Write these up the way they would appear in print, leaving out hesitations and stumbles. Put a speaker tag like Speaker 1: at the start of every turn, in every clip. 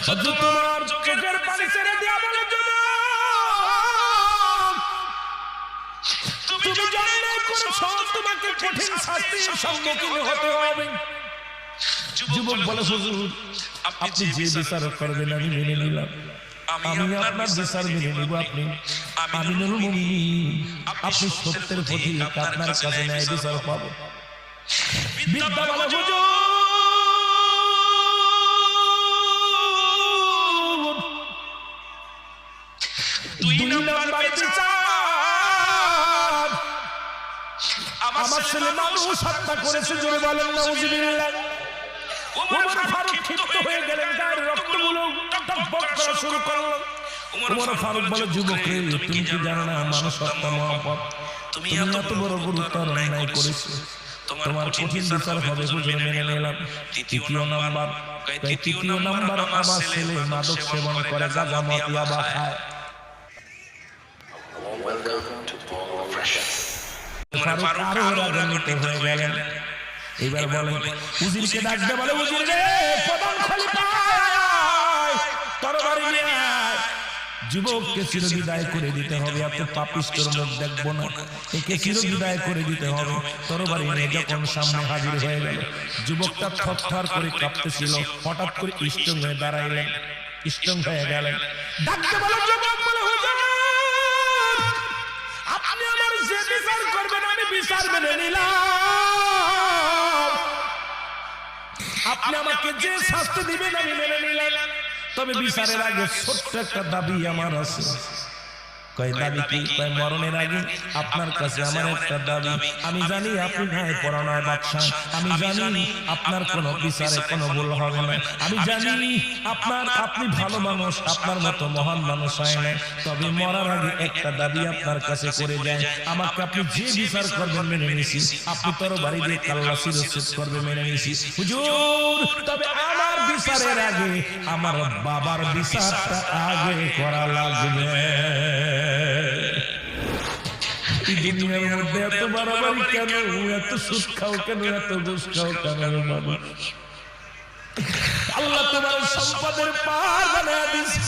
Speaker 1: শুধু তোমার চোখের পানি ছেড়ে দিয়া বলে তুমি জানলে করেছো তোমাকে কঠিন শাস্তির সম্মুখীন হতে হবে। যুবক বলে হুজুর আপনি যে বিচার করবেন আমি মেনে নিলাম, আমি আপনার বিচার মেনে নিব। আপনি আমিনুল মুমিনিন, আপনি সত্যের প্রতি আপনার কাছে ন্যায় বিচার পাবো। বিদ্যা বলে হুজুর দুই নাম্বার বিচার, আমার ছেলে মানুষ হত্যা করেছে, জোরে বলেন নাউজুবিল্লাহ। ওমর ফারুক ক্ষিপ্ত হয়ে গেলেন, গায়ের রক্তগুলো টকবক করা শুরু করলো। ওমর ফারুক বলে যুবক রে, তুমি কি জানো না মানুষ হত্যা মহাপাপ? তুমি এত বড় গুরুতর অন্যায় করেছো, তোমার কঠিন বিচার হবে। হুজুর মেনে নিলাম। তৃতীয় নাম্বার আমার ছেলে মাদক সেবন করে, গাঁজা মদ ইয়াবা খায়। ফারুক আরো রাগান্বিত হয়ে গেলেন। এবার বলেন উজিরকে ডাকতে বলে উজির রে, প্রধান খলিফা তরবারি নিয়ে আয়। যুবককে চিরবিদায় করে দিতে হবে, এত পাপিষ্ঠর মুখ দেখবো না, একে চিরবিদায় করে দিতে হবে। তরবারি নিয়ে যখন সামনে হাজির হয়ে গেল, যুবকটা থরথর করে কাঁপতেছিল। হঠাৎ করে স্ট্রং হয়ে দাঁড়াইলেন, স্ট্রং হয়ে গেলেন। ডাকতে বলে যুবক বলে হুজুর আপনি আমার যে বিচার করবেন আমি বিচার মেনে নিলাম, আপনি আমাকে যে শাস্তি দিবেন আমি মেনে নিলাম। তবে বিচারের আগে ছোট্ট একটা দাবি আমার আছে। কয় দাবি কি? কয় মরণের আগে আপনার কাছে আমার একটা দাবি। আমি জানি আপনি ন্যায় পরায়ণ বাদশাহ, আমি জানি আপনার কোনো বিচারে কোনো ভুল হবে না, আমি জানি আপনি ভালো মানুষ, আপনার মতো মহান মানুষ হয় না। তবে মরার আগে একটা দাবি আপনার কাছে করে যায়, আমাকে আপনি যে বিচার করবেন মেনে নিছি, আপনি তরবারি দিয়ে কাল্লা শিরচ্ছেদ করবে মেনে নিছি হুজুর। তবে আমার বিচারের আগে আমার বাবার বিচারটা আগে করা লাগবে। দুনিয়ার মধ্যে এত বাড়াবাড়ি কেন, এত সুদ খাও কেন, এত ঘুষ খাও কেন? আল্লাহ তোমার সম্পদের পার বানায় দিছে,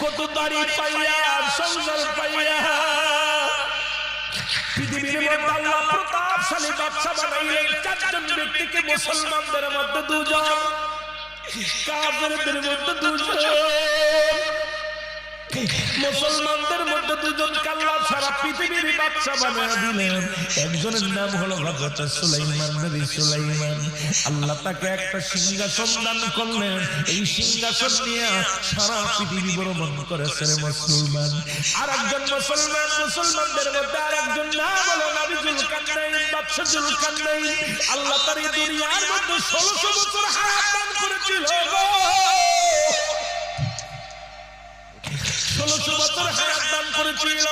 Speaker 1: কত দাড়ি পাইয়া সংসার পাইয়া পৃথিবীর মধ্যে আল্লাহ প্রতাপশালী বাদশা বানাইলেন। চারজন ব্যক্তিকে মুসলমানদের মধ্যে দুজন, কাফেরদের মধ্যে দুজন, মুসলমানদের মধ্যে দুজন আল্লাহ সারা পৃথিবীর বাদশা বানায় দিলেন। একজনের নাম হলো হযরত সুলাইমান, নবী সুলাইমান। আল্লাহ তাকে একটা সিংহাসন দান করলেন, এই সিংহাসন নিয়ে সারা পৃথিবী ভ্রমণ করেছেন মুসলমান। আরেকজন মুসলমানদের মধ্যে আরেকজন নাম হলো নবী জুলকারনাইন, বাদশা জুলকারনাইন। আল্লাহ তার এই দুনিয়ার মধ্যে 1600 বছর হায়াত দান করেছিল। 1600 বছর হায়াত দান করেছিল।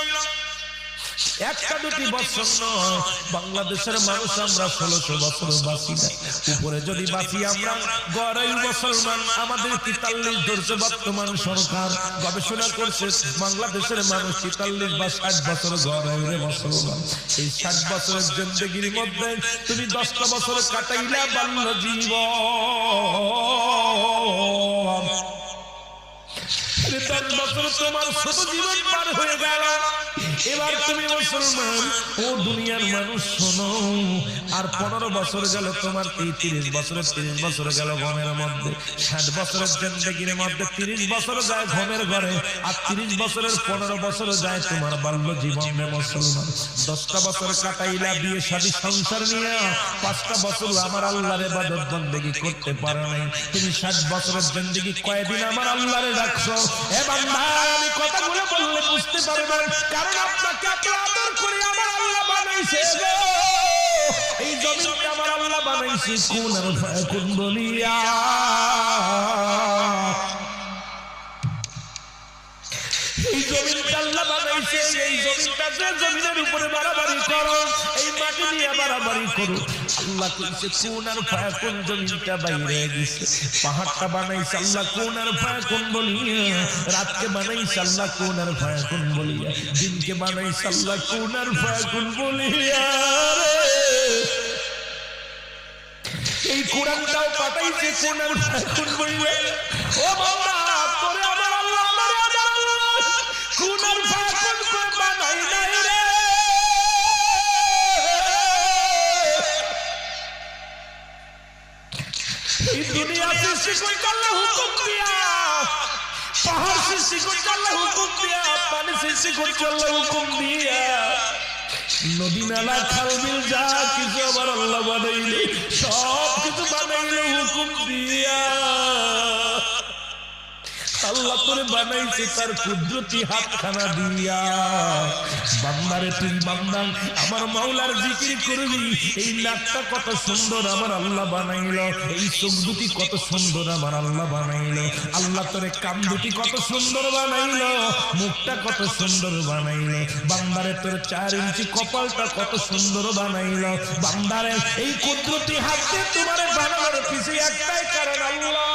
Speaker 1: একটা দুটি বছর নয়, বাংলাদেশের মানুষ আমরা 1600 বছর বাঁচি না। উপরে যদি বাঁচি আমরা গড়াই মুসলমান, আমাদের 43 ধরছে বর্তমান সরকার। গবেষণা করছে বাংলাদেশের মানুষ 43 বা 60 বছর গড়াই মুসলমান। এই 60 বছরের জিন্দেগির মধ্যে তুমি 10টা বছর কাটাইলা বাল্য জীবন, 10 বছর তোমার ছোট জীবন পার হয়ে গেল। এবার তুমি মুসলমান, ও দুনিয়ার মানুষ শোনো, আর 15 বছর গেল তোমার, 30 বছর গেল ঘুমের মধ্যে। 60 বছরের জিন্দেগির মধ্যে 30 বছর যায় ঘুমের ঘরে, আর 30 বছরের 15 বছর যায় তোমার বাল্য জীবনে মুসলমান। 10টা বছর কাটাইলা বিয়ে শাদী সংসার নিয়ে, 5টা বছর আমার আল্লাহর ইবাদত বন্দেগী করতে পারো নাই। তুমি 60 বছরের জিন্দেগি কয়দিন আমার আল্লাহরে রাখছো? এ বান্দা, আমি কথাগুলো বললে বুঝতে পারবেন, কারণ আপনাকে এত আদর করে আমার আল্লাহ বানাইছে। এই জমিনটা আমার আল্লাহ বানাইছে কোন আর ফায়াকুন বলিয়া। এই জমিনটা আল্লাহ বানাইছে, এই জমিনটা যে জমিনের উপরে বাড়াবাড়ি করো, এই মাটি নিয়ে বাড়াবাড়ি করো। আল্লাহ কইছে কোন আর ফায়াকুন, জমিনটা বাইরে গেছে। পাহাড়টা বানাইছে আল্লাহ কোন আর ফায়াকুন বলিয়া, রাতকে বানাইছে আল্লাহ কোন আর ফায়াকুন বলিয়া, দিনকে বানাইছে আল্লাহ কোন আর ফায়াকুন বলিয়া। এই কোরআনটাও পাঠাইছে কোরআন এখন বইবে ও বাবা তোরে আমার আল্লাহ কোরআন ফাকুন করে বানাই নাই রে এই দুনিয়া সৃষ্টি করতে আল্লাহ হুকুম দিয়া পাহাড় সৃষ্টি করতে আল্লাহ হুকুম দিয়া পানি সৃষ্টি করতে আল্লাহ হুকুম দিয়া নদী নালা খাল বিল যা কিছু আমার আল্লাহ বানাইলে সব কিছু বানাইলে হুকুম দিয়া আল্লাহ তোরে বানাইছে তার কুদরতি হাতখানা দিয়া বান্দারে তুই বান্দা আমার মাওলার জিকির করবি এই নাকটা কত সুন্দর আমার আল্লাহ বানাইলো এই চোখ দুটি কত সুন্দর আমার আল্লাহ বানাইলো আল্লাহ তোরে কান দুটি কত সুন্দর বানাইলো মুখটা কত সুন্দর বানাইলো বান্দারে তোর 4 ইঞ্চি কপালটা কত সুন্দর বানাইলো বান্দারে এই কুদরতি হাতে তোমারে বানানোর পিছে একটাই কারণ আল্লাহ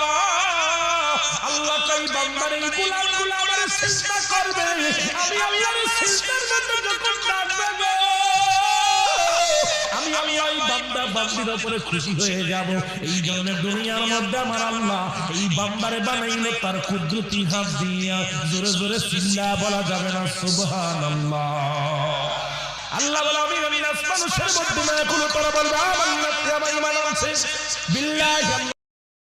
Speaker 1: আল্লাহ তাই বান্দার এই গোলামগুলো আমার সিজদা করবে আমি আল্লাহর সিজদার মধ্যে যখন ডাকবে আমি আল্লাহ এই বান্দা বান্দির উপরে খুশি হয়ে যাব এই জন্য দুনিয়ার মধ্যে আমার আল্লাহ এই বান্দারে বানাইলো তার কুদরতি হাত দিয়া জোরে জোরে চিল্লা বলা যাবে না সুবহানাল্লাহ আল্লাহ বলে আমি মানুষের মধ্যে না কোনো তোরা বলবে আমার ইমান আছে বিল্লাহ